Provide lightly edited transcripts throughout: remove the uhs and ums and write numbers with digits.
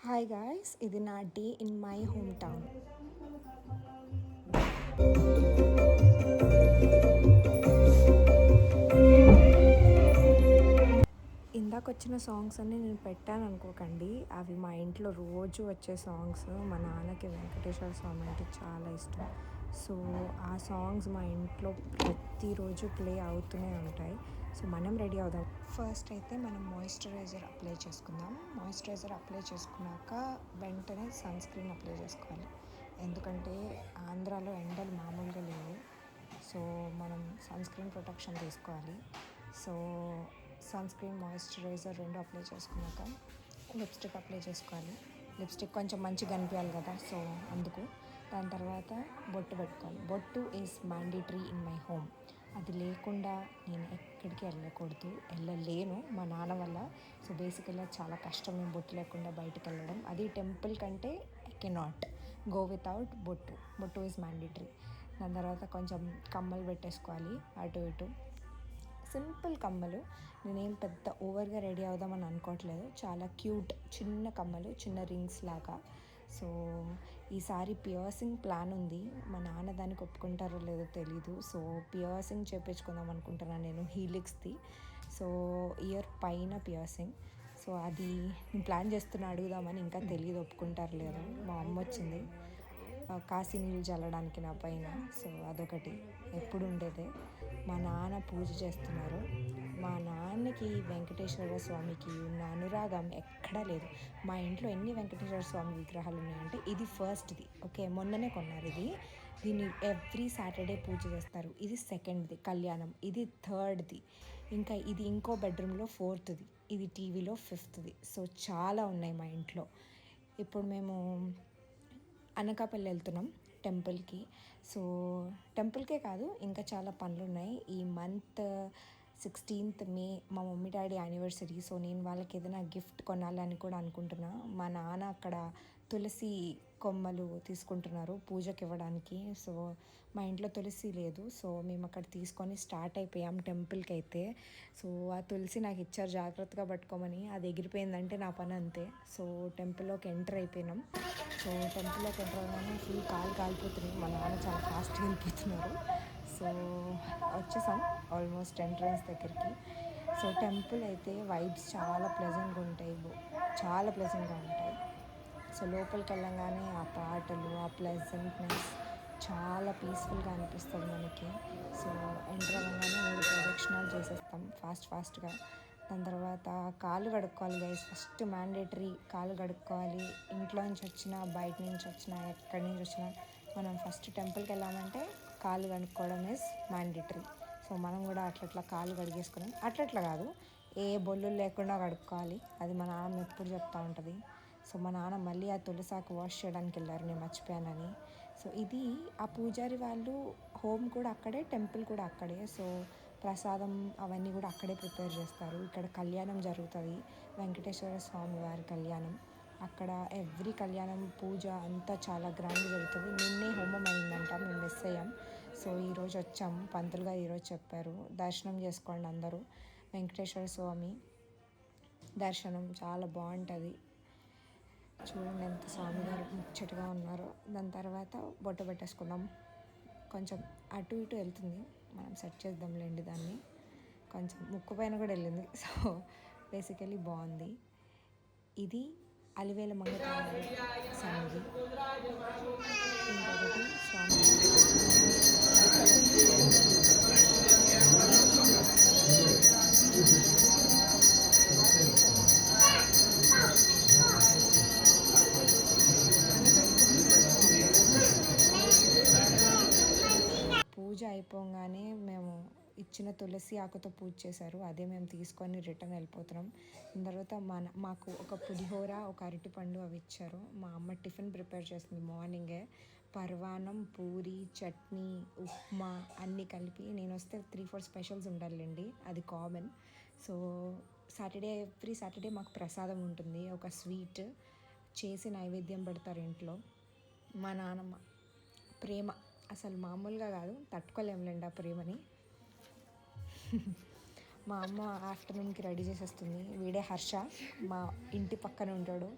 Hi guys, ఇది నా day in my home town. ఇందాక వచ్చిన సాంగ్స్ అన్నీ నేను పెట్టాను అనుకోకండి. అవి మా ఇంట్లో రోజు వచ్చే సాంగ్స్. మా నాన్నకి వెంకటేశ్వర స్వామి అంటే చాలా ఇష్టం. సో ఆ సాంగ్స్ మా ఇంట్లో ప్రతిరోజు ప్లే అవుతూనే ఉంటాయి. సో మనం రెడీ అవుదాం. ఫస్ట్ అయితే మనం మాయిశ్చరైజర్ అప్లై చేసుకుందాం. మాయిశ్చరైజర్ అప్లై చేసుకున్నాక వెంటనే సన్ స్క్రీన్ అప్లై చేసుకోవాలి. ఎందుకంటే ఆంధ్రాలో ఎండలు మామూలుగా లేవు. సో మనం సన్ స్క్రీన్ ప్రొటెక్షన్ తీసుకోవాలి. సో సన్ స్క్రీన్ మాయిశ్చరైజర్ రెండు అప్లై చేసుకున్నాక లిప్స్టిక్ అప్లై చేసుకోవాలి. లిప్స్టిక్ కొంచెం మంచిగా కనిపించాలి కదా, సో అందుకు. దాని తర్వాత బొట్టు పెట్టుకోవాలి. బొట్టు is mandatory in my home. అది లేకుండా నేను ఎక్కడికి వెళ్ళలేను మా నాన్న వల్ల. సో బేసికల్గా చాలా కష్టం మేము బొట్టు లేకుండా బయటకు వెళ్ళడం. అది టెంపుల్ కంటే ఐ కెనాట్ గో వితౌట్ బొట్టు. బొట్టు ఈజ్ మ్యాండేటరీ. దాని తర్వాత కొంచెం కమ్మలు పెట్టేసుకోవాలి అటు ఇటు. సింపుల్ కమ్మలు. నేనేం పెద్ద ఓవర్గా రెడీ అవుదామని అనుకోవట్లేదు. చాలా క్యూట్ చిన్న కమ్మలు, చిన్న రింగ్స్ లాగా. సో ఈసారి పియర్సింగ్ ప్లాన్ ఉంది. మా నాన్న దానికి ఒప్పుకుంటారో లేదో తెలీదు. సో పియర్సింగ్ చేయించుకుందాం అనుకుంటున్నాను నేను, హీలిక్స్ది. సో ఇయర్ పైన పియర్సింగ్. సో అది నేను ప్లాన్ చేస్తున్నా అడుగుదామని. ఇంకా తెలియదు ఒప్పుకుంటారు లేదో. మా అమ్మ వచ్చింది కాశీ నీళ్ళు చల్లడానికి నా పైన. సో అదొకటి ఎప్పుడు ఉండేదే. మా నాన్న పూజ చేస్తున్నారు. మా నాన్నకి వెంకటేశ్వర స్వామికి ఉన్న అనురాగం ఎక్కడా లేదు. మా ఇంట్లో ఎన్ని వెంకటేశ్వర స్వామి విగ్రహాలు ఉన్నాయంటే ఇది ఫస్ట్ది. ఓకే, మొన్ననే కొన్నారు ఇది. దీన్ని ఎవ్రీ సాటర్డే పూజ చేస్తారు. ఇది సెకండ్ది కళ్యాణం. ఇది థర్డ్ది. ఇంకా ఇది ఇంకో బెడ్రూమ్లో ఫోర్త్ది. ఇది టీవీలో ఫిఫ్త్ది. సో చాలా ఉన్నాయి మా ఇంట్లో. ఇప్పుడు మేము అనకాపల్లి వెళ్తున్నాం టెంపుల్కి. సో టెంపుల్కే కాదు, ఇంకా చాలా పనులు ఉన్నాయి. ఈ మంత్ 16th మే మా మమ్మీ డాడీ యానివర్సరీ. సో నేను వాళ్ళకి ఏదైనా గిఫ్ట్ కొనాలని కూడా అనుకుంటున్నా. మా నాన్న అక్కడ తులసి కొమ్మలు తీసుకుంటున్నారు పూజకి ఇవ్వడానికి. సో మా ఇంట్లో తులసి లేదు. సో మేము అక్కడ తీసుకొని స్టార్ట్ అయిపోయాం టెంపుల్కి అయితే. సో ఆ తులసి నాకు ఇచ్చారు జాగ్రత్తగా పట్టుకోమని. అది ఎగిరిపోయిందంటే నా పని అంతే. సో టెంపుల్లోకి ఎంటర్ అయిపోయినాం. సో టెంపుల్లోకి ఎంటర్ అవ్వగానే ఫుల్ కాలిపోతున్నాయి. మా నాన్న చాలా ఫాస్ట్గా వెళ్ళిపోతున్నారు. సో వచ్చేసాం ఆల్మోస్ట్ ఎంట్రన్స్ దగ్గరికి. సో టెంపుల్ అయితే వైబ్స్ చాలా ప్లెజెంట్గా ఉంటాయి, చాలా ప్లెజెంట్గా ఉంటాయి. సో లోపలికి వెళ్ళంగానే ఆ పాటలు, ఆ ప్లెజెంట్నెస్ చాలా పీస్ఫుల్గా అనిపిస్తుంది మనకి. సో ఎంటర్ అవ్వగానే 3 ప్రదక్షిణాలు చేసేస్తాం ఫాస్ట్గా. దాని తర్వాత కాళ్ళు కడుక్కోవాలి గైస్. ఫస్ట్ మ్యాండేటరీ కాళ్ళు కడుక్కోవాలి. ఇంట్లో నుంచి వచ్చినా, బయట నుంచి వచ్చినా, ఎక్కడి నుంచి వచ్చినా మనం ఫస్ట్ టెంపుల్కి వెళ్ళామంటే కాళ్ళు కడుక్కోవడం ఈజ్ మ్యాండేటరీ. సో మనం కూడా అట్లా కాళ్ళు కడిగేసుకున్నాం. అట్లా కాదు, ఏ బొల్లు లేకుండా కడుక్కోవాలి. అది మా నాన్న ఎప్పుడు చెప్తూ ఉంటుంది. సో మా నాన్న మళ్ళీ ఆ తులసాకు వాష్ చేయడానికి వెళ్ళారు, నేను మర్చిపోయానని. సో ఇది ఆ పూజారి వాళ్ళు హోమ్ కూడా అక్కడే, టెంపుల్ కూడా అక్కడే. సో ప్రసాదం అవన్నీ కూడా అక్కడే ప్రిపేర్ చేస్తారు. ఇక్కడ కళ్యాణం జరుగుతుంది, వెంకటేశ్వర స్వామి వారి కళ్యాణం. అక్కడ ఎవ్రీ కళ్యాణం పూజ అంతా చాలా గ్రాండ్ జరుగుతుంది. నిన్నే హోమం అయిందంట, మేము మిస్ అయ్యాం. సో ఈరోజు వచ్చాము, పంతులుగా ఈరోజు చెప్పారు దర్శనం చేసుకోండి అందరూ. వెంకటేశ్వర స్వామి దర్శనం చాలా బాగుంటుంది. చూడండి ఎంత స్వామివారు ముచ్చటగా ఉన్నారో. దాని తర్వాత బొట్టు పెట్టేసుకుందాం. కొంచెం అటు ఇటు వెళ్తుంది, మనం సెట్ చేద్దాంలేండి దాన్ని. కొంచెం ముక్కు పైన కూడా వెళ్ళింది. సో బేసికలీ బాగుంది. ఇది అలివేల మంగతాయారు సన్నిధి. ఇంకొకటి స్వామి పూజ అయిపోగానే మేము ఇచ్చిన తులసి ఆకుతో పూజ చేశారు. అదే మేము తీసుకొని రిటర్న్ వెళ్ళిపోతున్నాం. దాని తర్వాత మాకు ఒక పులిహోర, ఒక అరటిపండు అవి ఇచ్చారు. మా అమ్మ టిఫిన్ ప్రిపేర్ చేసింది మార్నింగే. పరవాన్నం, పూరి, చట్నీ, ఉప్మా అన్నీ కలిపి. నేను వస్తే 3-4 స్పెషల్స్ ఉండాలండి, అది కామన్. సో ఎవ్రీ సాటర్డే మాకు ప్రసాదం ఉంటుంది, ఒక స్వీట్ చేసి నైవేద్యం పెడతారు ఇంట్లో. మా నాన్నమ్మ ప్రేమ అసలు మామూలుగా కాదు, తట్టుకోలేములేండి ఆ ప్రేమని. మా అమ్మ ఆఫ్టర్నూన్కి రెడీ చేసేస్తుంది. వీడే హర్ష, మా ఇంటి పక్కన ఉంటాడు.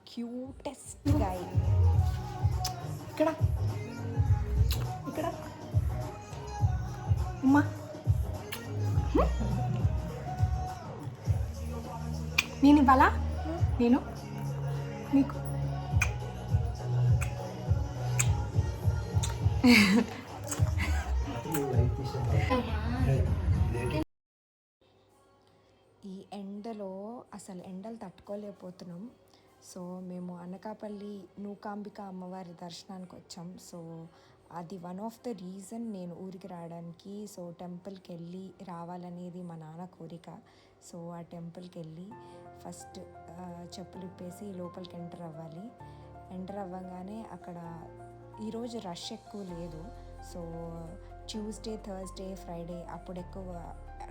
Cutest guy. ఇక్కడ ఇక్కడ అమ్మా నేను ఇవ్వాలా? నేను నీకు ఈ ఎండలో అసలు ఎండలు తట్టుకోలేకపోతున్నాం. సో మేము అనకాపల్లి నూకాంబిక అమ్మవారి దర్శనానికి వచ్చాం. సో అది వన్ ఆఫ్ ద రీజన్ నేను ఊరికి రావడానికి. సో టెంపుల్కి వెళ్ళి రావాలనేది మా నాన్న కోరిక. సో ఆ టెంపుల్కి వెళ్ళి ఫస్ట్ చెప్పులు ఇప్పేసి లోపలికి ఎంటర్ అవ్వాలి. ఎంటర్ అవ్వగానే అక్కడ ఈరోజు రష్ ఎక్కువ లేదు. సో ట్యూస్డే, థర్స్డే, ఫ్రైడే అప్పుడు ఎక్కువ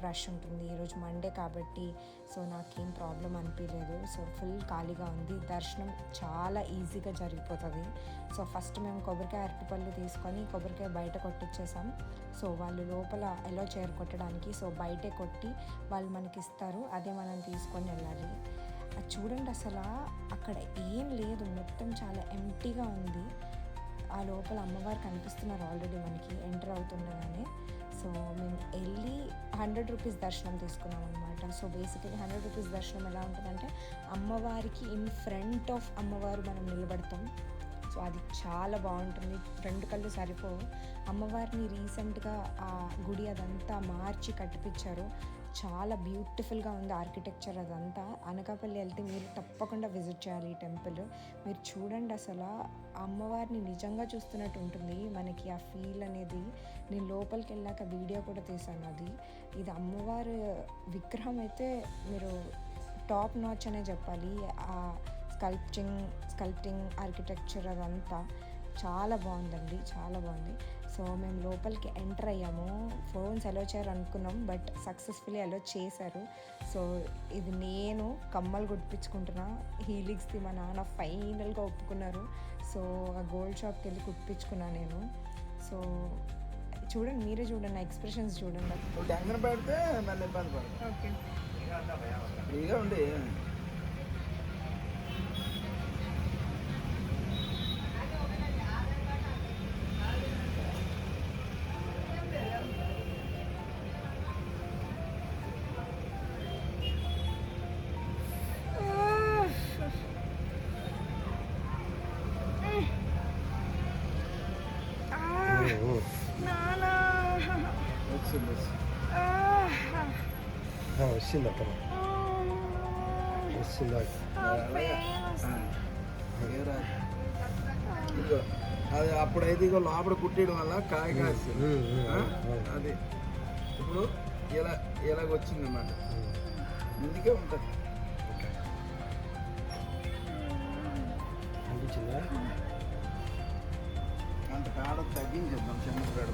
రష్ ఉంటుంది. ఈరోజు మండే కాబట్టి సో నాకేం ప్రాబ్లం అనిపించలేదు. సో ఫుల్ ఖాళీగా ఉంది. దర్శనం చాలా ఈజీగా జరిగిపోతుంది. సో ఫస్ట్ మేము కొబ్బరికాయ అరటిపళ్ళు తీసుకొని కొబ్బరికాయ బయట కొట్టించేసాం. సో వాళ్ళు లోపల ఎలా చైర్ కొట్టడానికి సో బయటే కొట్టి వాళ్ళు మనకి ఇస్తారు. అదే మనం తీసుకొని వెళ్ళాలి. అది చూడండి, అసలు అక్కడ ఏం లేదు, మొత్తం చాలా ఎంటీగా ఉంది. ఆ లోపల అమ్మవారు కనిపిస్తున్నారు ఆల్రెడీ మనకి ఎంటర్ అవుతుండగానే. సో మేము వెళ్ళి 100 రూపీస్ దర్శనం తీసుకున్నాం అనమాట. సో బేసికలీ 100 రూపీస్ దర్శనం ఎలా ఉంటుందంటే అమ్మవారికి ఇన్ ఫ్రంట్ ఆఫ్ అమ్మవారు మనం నిలబడతాం. సో అది చాలా బాగుంటుంది. 2 కళ్ళు సరిపోవు. అమ్మవారిని రీసెంట్గా ఆ గుడి అదంతా మార్చి కట్టిపించారు. చాలా బ్యూటిఫుల్గా ఉంది ఆర్కిటెక్చర్ అదంతా. అనకాపల్లి వెళ్తే మీరు తప్పకుండా విజిట్ చేయాలి ఈ టెంపుల్. మీరు చూడండి, అసలు అమ్మవారిని నిజంగా చూస్తున్నట్టు ఉంటుంది మనకి ఆ ఫీల్ అనేది. నేను లోపలికి వెళ్ళాక వీడియో కూడా తీసాను. ఇది అమ్మవారి విగ్రహం అయితే మీరు టాప్ నాచ్ అనే చెప్పాలి. ఆ స్కల్ప్టింగ్ ఆర్కిటెక్చర్ అదంతా చాలా బాగుందండి, చాలా బాగుంది. సో మేము లోపలికి ఎంటర్ అయ్యాము. ఫోన్స్ అలో చేయరు అనుకున్నాం, బట్ సక్సెస్ఫుల్లీ అలో చేశారు. సో ఇది నేను కమ్మలు కుట్టించుకుంటున్నా. హీలిక్స్ది మా నాన్న ఫైనల్గా ఒప్పుకున్నారు. సో ఆ గోల్డ్ షాప్కి వెళ్ళి కుట్టించుకున్నా నేను. సో చూడండి, మీరే చూడండి, నా ఎక్స్ప్రెషన్స్ చూడండి. టెన్షన్ పెడితే మళ్ళీ ఇబ్బంది పడదు. ఓకే, ఫ్రీగా ఉండి వచ్చింది అక్కడ వస్తుందా? ఇదిగో అది అప్పుడైతే ఇగో లోపల కుట్టేయడం వల్ల కాయ కాస్తుంది. అది ఇప్పుడు ఇలాగ వచ్చిందన్నమాట. ముందుకే ఉంటుంది. అనిపించిందా? అంత కాడ తగ్గించేద్దాం చెమ్మకాడ.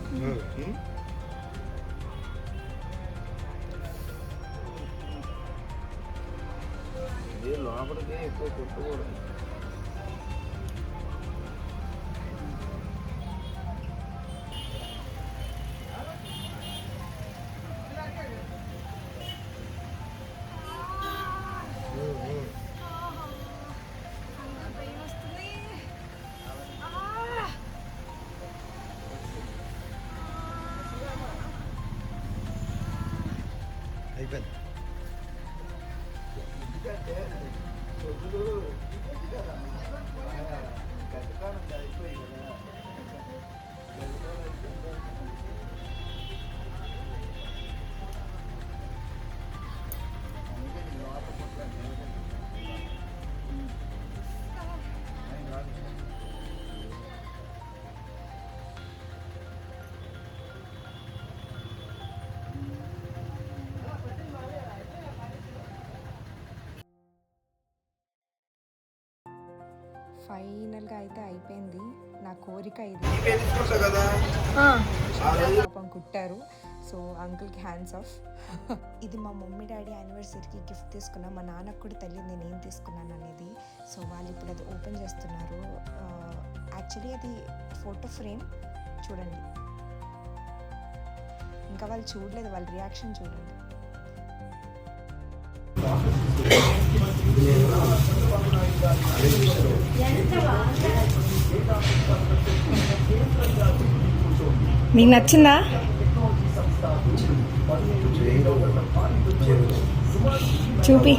ఇది లోపలికి ఎక్కువ కుట్టకూడదు. అయిపోయింది. ఎందుకంటే పొద్దులు గడ్డకాలం అయిపోయి కదా. అందుకని లోపల కుట్టాను. ఫైనల్గా అయితే అయిపోయింది. నా కోరిక ఇది. కదా పాపం కుట్టారు. సో అంకుల్కి హ్యాండ్స్ ఆఫ్. ఇది మా మమ్మీ డాడీ యానివర్సరీకి గిఫ్ట్ తీసుకున్నా. మా నాన్నకు కూడా తెలియదు నేను ఏం తీసుకున్నాను అనేది. సో వాళ్ళు ఇప్పుడు అది ఓపెన్ చేస్తున్నారు. యాక్చువల్లీ అది ఫోటో ఫ్రేమ్ చూడండి. ఇంకా వాళ్ళు చూడలేదు, వాళ్ళ రియాక్షన్ చూడండి. మీకు నచ్చిందా? చూపి.